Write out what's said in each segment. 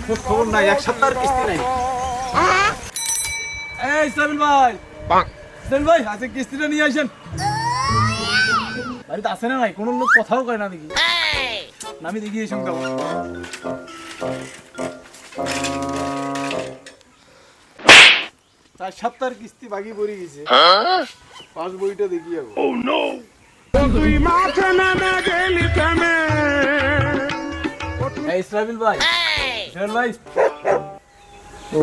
খোঁজ খবর নাই, এক সপ্তাহের কিস্তি নাই। এই ইসলামিল ভাই, ইসলামিল ভাই আজকে কিস্তিটা নিয়ে আসেন। বাড়িতে আসে না নাই, কোনো লোক কথাও কয় না দেখি। আমি দেখি এই সঙ্গে 4 সপ্তাহের কিস্তি বাকি পড়ে গেছে। পাঁচ বইটা দেখি যাবো। ইসরাফিল ভাই, ইসরাফিল ভাই। ও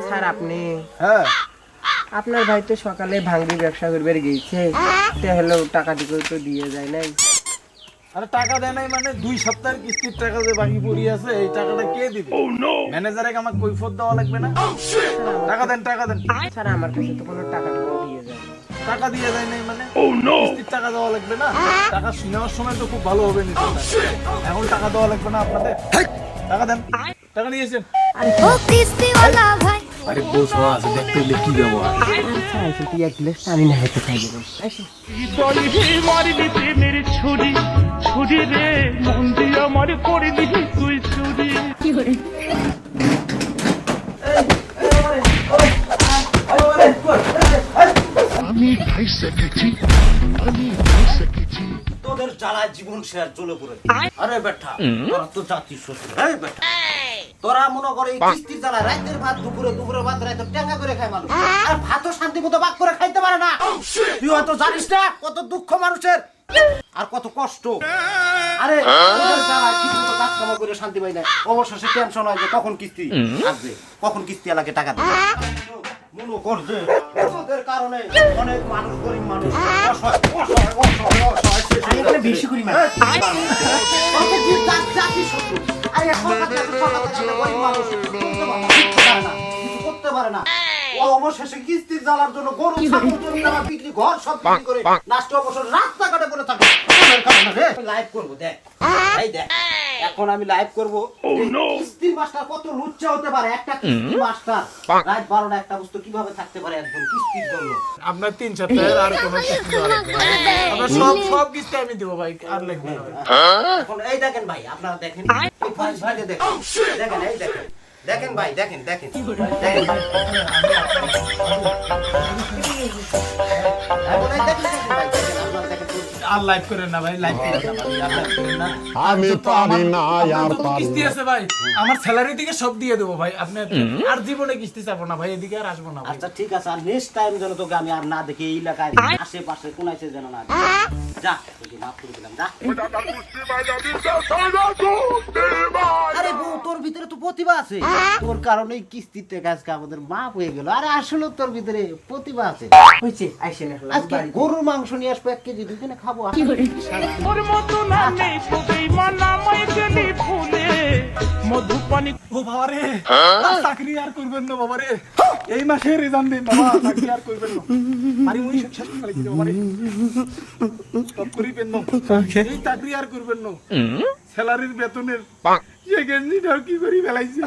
স্যার আপনি? হ্যাঁ, আপনার ভাই তো সকালে ভাঙ্গি ব্যবসা করবে গিয়েছে, তে হলো টাকা দিকে তো দিয়ে যায় নাই। আরে টাকা দেয় নাই মানে 2 সপ্তাহের কিস্তির টাকা যে বাকি পড়ে আছে, এই টাকাটা কে দিবে? ম্যানেজারে আমাকে কৈফিয়ত দেওয়া লাগবে না? টাকা দেন, টাকা দেন। স্যার আমার কাছে তো কোনো টাকা দিয়ে যায় না। টাকা দিয়ে যায় নাই মানে কিস্তির টাকা দেওয়া লাগবে না? টাকা নেওয়ার সময় তো খুব ভালো হবে নিশ্চয়। এখন টাকা দেওয়া লাগবে না আপনাদের? টাকা দেন, টাকা নিয়েছেন। ও কিস্তিওয়ালা ভাই, আরে বস আছে, দেখতে হলে কি ব্যবহার। আচ্ছা আইসে তুই এক গ্লাস পানি না খেতে খাই দেবেন। মারলি প্রেমের ছুরি ছুরি রে, মন দিয়ে আমার করলি তুই চুরি। কি করে আমি ভাই সেকেছি, আমি ভাই সেকেছি। তোদের জ্বালায় জীবন শেয়ার চলে পড়ে। আরে বেটা, তোরা তো জাতির শ্বশুর। এই বেটা, তোরা মনে করে এই কিস্তির জ্বালায় রাতের ভাত দুপুরে ভাত রাতে টেঙ্গা করে খায় মানুষ। আর ভাতও শান্তি মতো ভাগ করে খাইতে পারে না। তুই হয়তো জানিস না কত দুঃখ মানুষের আর কত কষ্ট। আরে তোদের জ্বালায় ঠিক মতো কাজ কাম করে শান্তি পাই না, অবশেষে টেনশন হয় যে কখন কিস্তি আসবে, কখন কিস্তি এলাকে টাকা দেবে। মনে কর যে তোদের কারণে অনেক মানুষ, গরিব মানুষ অসহায় অসহায় অসহায় অসহায় শেষ হয়ে যাচ্ছে। বেশি করি মানে কত কি জাতির শত্রু। আরে সরকার গরিব মানুষ কিছু করতে পারে না। ও অবশেষে কিস্তির জ্বালার জন্য গরু ছাগল জমি জমা বিক্রি ঘর সব বিক্রি করে লাস্ট অবসর রাস্তাঘাটে পড়ে থাকে। লাইভ করবো দেখ, এই দেখ এখন আমি লাইভ করবো কিস্তির মাস্টার কত লুচ্চা হতে পারে। একটা কিস্তির মাস্টার রাত 12টা একটা বস্তু কিভাবে থাকতে পারে একজন কিস্তির জন্য। আপনার 3 সপ্তাহের আর কোনো কিস্তি দেওয়া লাগবে না। আপনার সব কিস্তি আমি দেবো ভাই, আর লাগবে না ভাই। এখন এই দেখেন ভাই, আপনারা দেখেন এই ফরিদ ভাইকে দেখেন, দেখেন এই দেখেন, দেখেন ভাই, দেখেন দেখেন দেখেন ভাই। এখন এই দেখেন ভাই, দেখেন আপনারা দেখেন। আর লাইভ করেন না ভাই, লাইভ করেন না ভাই, আর লাইভ করেন না। আমি পারি না আর আপনার তো পারি কিস্তি আছে ভাই, আমার স্যালারি থেকে সব দিয়ে দেবো ভাই। আপনি আর জীবনে কিস্তি চাবো না ভাই, এদিকে আর আসবো না ভাই। আচ্ছা ঠিক আছে, আর নেক্সট টাইম যেন তোকে আমি আর না দেখি এই এলাকায় আশেপাশে কোনাইছে যেন না দেখি। যা তোকে মাফ করে দিলাম, যা। আরে বউ, তোর ভিতরে তো প্রতিভা আছে, তোর কারণেই কিস্তিতে কাজকে আমাদের মাপ হয়ে গেল। আরে আসলে তোর ভিতরে প্রতিভা আছে। হয়েছে আইসে না আজকে গরুর মাংস নিয়ে আসবো 1 কেজি, দুজনে খাবো। কি করে ওর মতো না নেই তোদের মানামাই গেলি ফুলে মধু পানি। ও বাবা রে, আর চাকরি আর করবেন না বাবা রে, এই মাসে রেজান দিন বাবা, চাকরি আর করবেন না। আরে ওই শেষ করে লাগি বাবা রে, সব করিবেন না, এই চাকরি আর করবেন না। স্যালারির বেতনের যে গেঞ্জিটাও কি করি ফেলাইছে।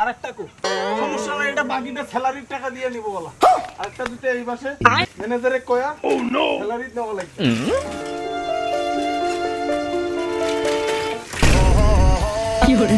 আরেকটা কো সমস্যা নাই, এটা বাকিটা স্যালারির টাকা দিয়ে নিব বলা। আরেকটা দুটো এই মাসে ম্যানেজারে কয়া স্যালারি দেওয়া লাগবে। কি করে